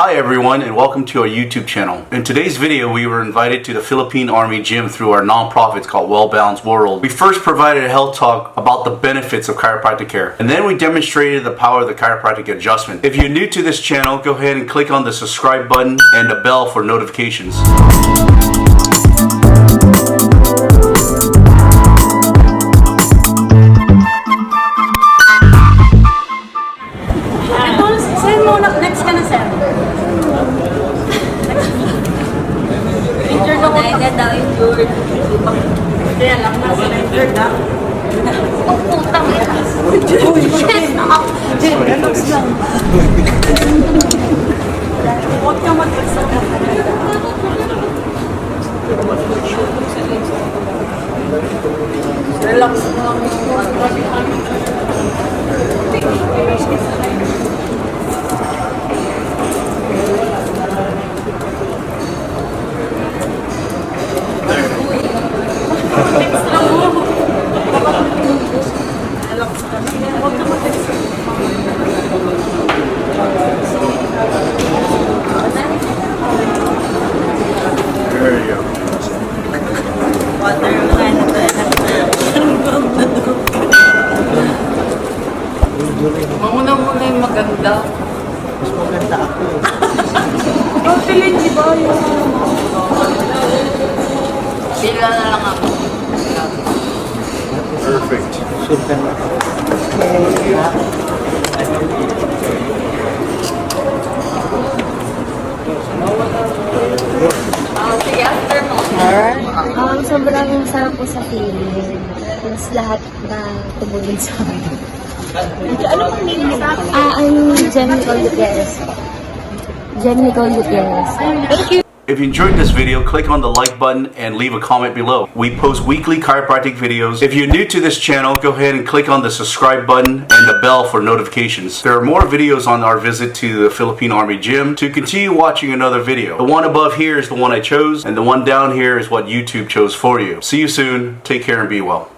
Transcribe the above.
Hi everyone and welcome to our YouTube channel. In today's video we were invited to the Philippine Army Gym through our non-profit called Well Balanced World. We first provided a health talk about the benefits of chiropractic care, and then we demonstrated the power of the chiropractic adjustment. If you're new to this channel, go ahead and click on the subscribe button and the bell for notifications. Kaya lang, nasa na-injured na. Oh, putang ina. Uy, shit! Relax lang. Huwag ka mag-isa. Relax lang. Mauna muna yung maganda. Mas maganda ako eh. Pilit, di ba? Sila na lang ako. Perfect. Sure ka na. Sige, after mo. Sobrang sarap po sa feeling. Mas lahat na tumulong sa akin. Ano ang name mo? I'm Jenny Gutierrez. Jenny Gutierrez. Thank you. If you enjoyed this video, click on the like button and leave a comment below. We post weekly chiropractic videos. If you're new to this channel, go ahead and click on the subscribe button and the bell for notifications. There are more videos on our visit to the Philippine Army Gym. To continue watching another video, the one above here is the one I chose, and the one down here is what YouTube chose for you. See you soon. Take care and be well.